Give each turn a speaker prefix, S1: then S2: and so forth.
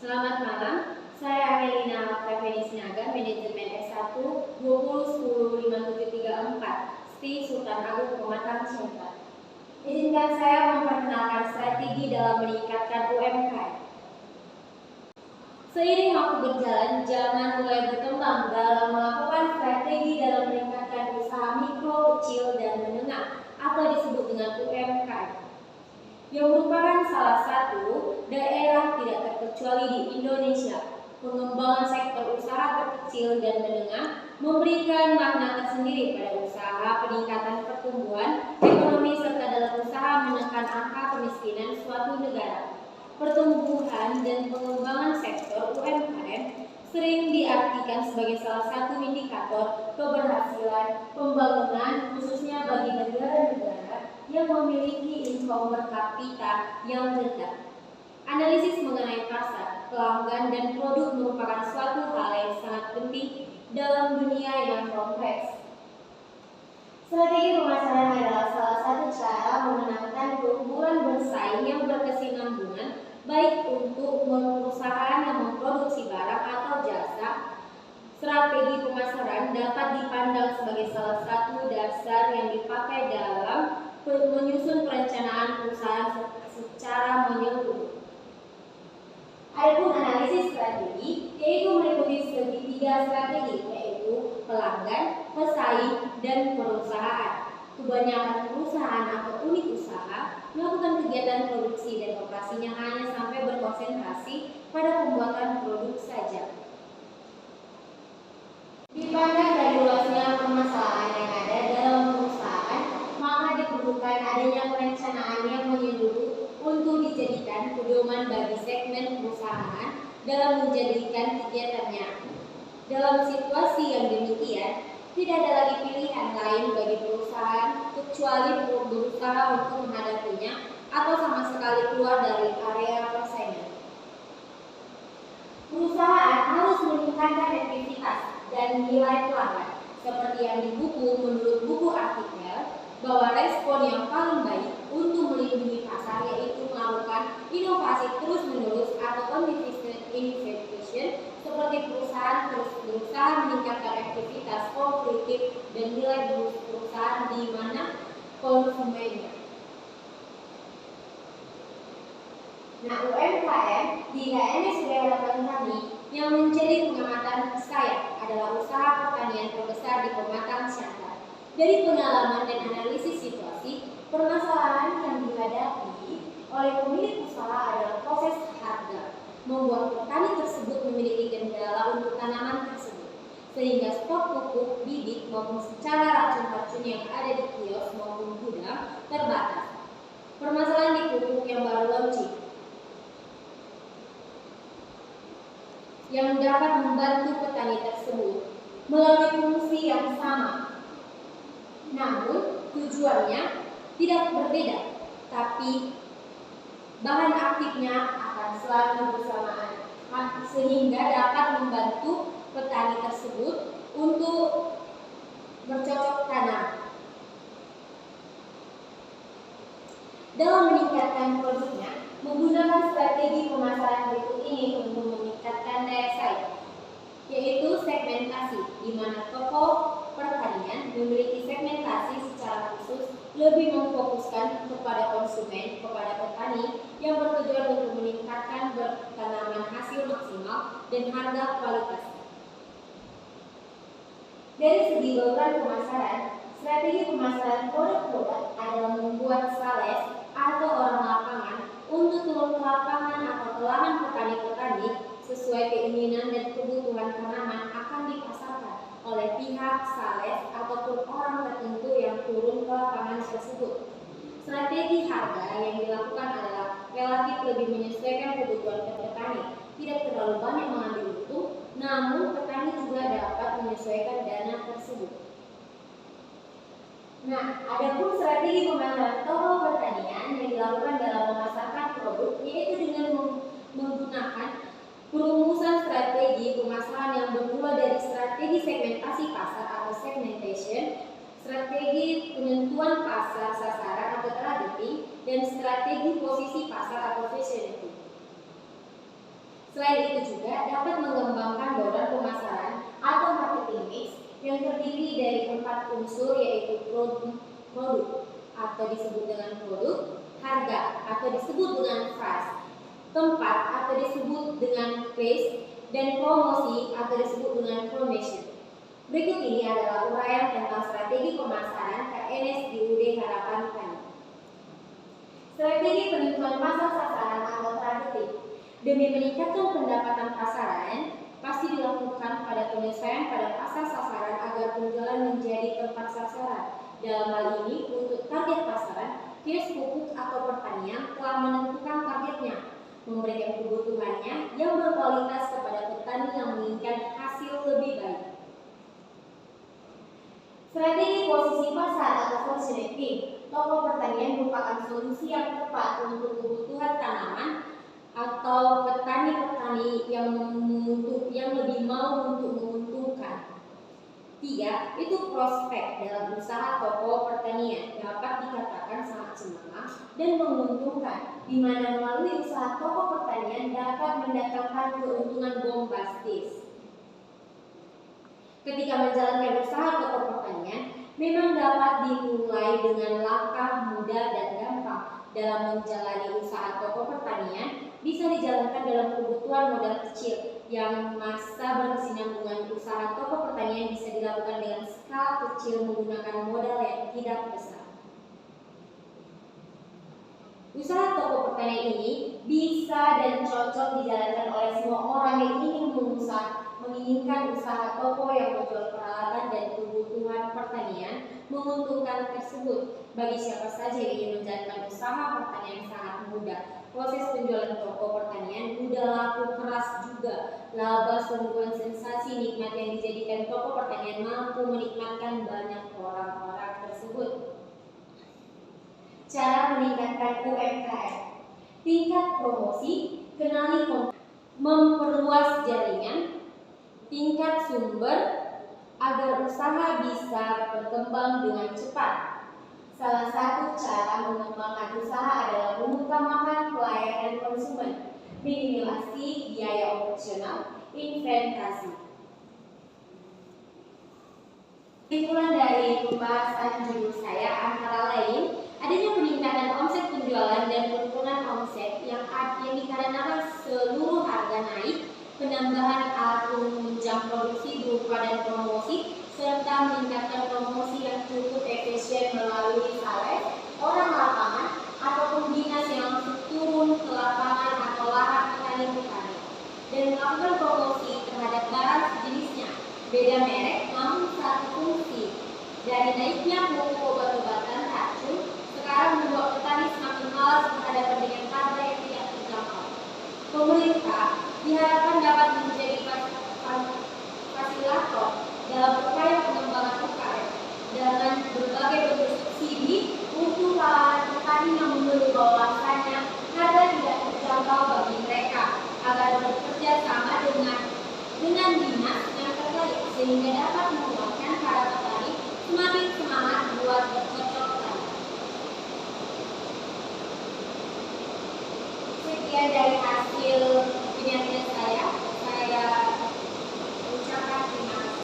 S1: Selamat malam, saya Amelina Octaviani Sinaga, Manajemen S1 20105734, STI Sultan Agung Pematang Siantar. Izinkan saya memperkenalkan strategi dalam meningkatkan UMKM. Seiring waktu berjalan, zaman mulai berkembang dalam melakukan strategi dalam meningkatkan usaha mikro, kecil, dan menengah atau disebut dengan UMKM, yang merupakan salah satu daerah tidak terkecuali di Indonesia. Pengembangan sektor usaha kecil dan menengah memberikan makna tersendiri pada usaha peningkatan pertumbuhan ekonomi serta dalam usaha menekan angka kemiskinan suatu negara. Pertumbuhan dan pengembangan sektor UMKM sering diartikan sebagai salah satu indikator keberhasilan pembangunan khususnya bagi negara-negara yang memiliki income per kapita yang rendah. Analisis mengenai pasar, pelanggan, dan produk merupakan suatu hal yang sangat penting dalam dunia yang kompleks. Strategi pemasaran adalah salah satu cara memenangkan keunggulan bersaing yang berkesinambungan, baik untuk perusahaan yang memproduksi barang atau jasa. Strategi pemasaran dapat dipandang sebagai salah satu dasar yang dipakai dalam menyusun perencanaan perusahaan secara menyeluruh. Adapun analisis strategi yaitu meliputi segitiga strategi, yaitu pelanggan, pesaing, dan perusahaan. Kebanyakan perusahaan atau unit usaha melakukan kegiatan produksi dan operasinya hanya sampai berkonsentrasi pada pembuatan produk saja. Dipandang dari luasnya permasalahan yang ada dalam perusahaan, maka diperlukan adanya perencanaan yang menyeluruh untuk dijadikan pedoman bagi segmen perusahaan dalam menjadikan kegiatannya. Dalam situasi yang demikian, tidak ada lagi pilihan lain bagi perusahaan kecuali berusaha untuk menghadapinya atau sama sekali keluar dari area persaingan. Perusahaan harus meningkatkan efektivitas dan nilai pelanggan, seperti yang di buku menurut buku artikel bahwa respon yang paling baik untuk melindungi pasar yaitu melakukan inovasi terus-menerus atau continuous innovation, seperti perusahaan terus berusaha meningkatkan efektivitas kompetitif dan nilai perusahaan di mana konsumennya. Nah, UMKM di HNS Harapan Tani yang menjadi pengamatan saya adalah usaha pertanian terbesar di Pematang Siantar. Dari pengalaman dan analisis situasi, permasalahan yang dihadapi oleh pemilik usaha adalah proses harga, membuat petani tersebut memiliki kendala untuk tanaman tersebut, sehingga stok pupuk, bibit maupun secara racun-racun yang ada di kios maupun gudang terbatas. Permasalahan di pupuk yang baru launching, yang dapat membantu petani tersebut melalui fungsi yang sama, namun tujuannya tidak berbeda, tapi bahan aktifnya akan selalu bersamaan, sehingga dapat membantu petani tersebut untuk bercocok tanam. Dalam meningkatkan produknya, menggunakan strategi pemasaran berikut ini untuk meningkatkan daya saing, yaitu segmentasi, di mana toko pertanian memiliki segmentasi secara khusus lebih memfokuskan kepada konsumen, kepada petani yang bertujuan untuk meningkatkan tanaman hasil maksimal dan harga kualitas. Dari segi bauran pemasaran, strategi pemasaran produk-produk adalah membuat sales atau orang lapangan untuk turun ke lapangan atau ke lahan petani-petani sesuai keinginan dan kebutuhan tanaman akan dipasarkan oleh pihak sales ataupun orang tertentu yang turun ke lapangan tersebut. Strategi harga yang dilakukan adalah relatif lebih menyesuaikan kebutuhan petani, tidak terlalu banyak mengambil untung, namun petani juga dapat menyesuaikan dana tersebut. Nah, adapun strategi pemasaran toko pertanian yang dilakukan dalam memasarkan produk yaitu dengan menggunakan perumusan strategi pemasaran yang bermula dari strategi segmentasi pasar atau segmentation, strategi penentuan pasar sasaran atau targeting, dan strategi posisi pasar atau positioning. Selain itu juga dapat mengembangkan bauran pemasaran atau marketing mix yang terdiri dari 4 unsur, yaitu produk atau disebut dengan produk, harga atau disebut dengan price, tempat atau disebut dengan place, dan promosi atau disebut dengan promotion. Berikut ini adalah uraian tentang strategi pemasaran KNSDUD Harapan Tani. Strategi penentuan pasar sasaran atau targeting. Demi meningkatkan pendapatan pasaran, pasti dilakukan pada penyesuaian pada pasar sasaran agar penjualan menjadi tempat sasaran. Dalam hal ini, untuk target pasaran, kios pupuk atau pertanian telah menentukan targetnya, memberikan kebutuhannya yang berkualitas kepada petani yang menginginkan hasil lebih baik. Strategi posisi pasar atau positioning. Toko pertanian merupakan solusi yang tepat untuk kebutuhan tanaman atau petani-petani yang lebih mau untuk menguntungkan. 3. Itu prospek dalam usaha toko pertanian dapat dikatakan sangat cemerlang dan menguntungkan, di mana melalui usaha toko pertanian dapat mendatangkan keuntungan bombastis. Ketika menjalankan usaha toko pertanian, memang dapat dimulai dengan langkah mudah dan gampang. Dalam menjalani usaha toko pertanian, bisa dijalankan dalam kebutuhan modal kecil, yang masa berkesinambungan usaha toko pertanian bisa dilakukan dengan skala kecil menggunakan modal yang tidak besar. Usaha toko pertanian ini bisa dan cocok dijalankan oleh semua orang yang menginginkan usaha toko yang menjual peralatan dan kebutuhan pertanian menguntungkan tersebut. Bagi siapa saja yang ingin menjalankan usaha pertanian sangat mudah. Proses penjualan toko pertanian mudah, laku, keras juga. Laba, sungguhan, sensasi, nikmat yang dijadikan toko pertanian mampu menikmatkan banyak orang-orang tersebut. Cara meningkatkan UMKM. Tingkat promosi, kenali konten, memperluas jaringan, tingkat sumber agar usaha bisa berkembang dengan cepat. Salah satu cara mengembangkan usaha adalah mengutamakan pelayanan konsumen, minimalisasi biaya operasional, investasi. Kesimpulan dari pembahasan judul saya antara lain adanya peningkatan omset penjualan dan penurunan omset yang dikarenakan seluruh harga naik, penambahan alat penunjang produksi berupa dan promosi, serta meningkatkan promosi yang cukup efisien melalui sales, orang lapangan, ataupun dinas yang langsung turun ke lapangan atau lahan petani-petani, dan melakukan promosi terhadap barang sejenisnya, beda merek namun satu fungsi. Dari naiknya mutu obat-obatan racun, sekarang membuat petani semakin malas berhadapan dengan harga yang tidak terjangkau. Pemerintah diharapkan dapat menjadi fasilitator dalam upaya pengembangan UKM dengan berbagai bentuk subsidi untuk kalangan petani yang mengeluh bahwasannya harga tidak terjangkau bagi mereka, agar bekerja sama dengan dinas yang terkait sehingga dapat menguatkan para petani semakin semangat buat bercocok tanam. Sekian dari hasil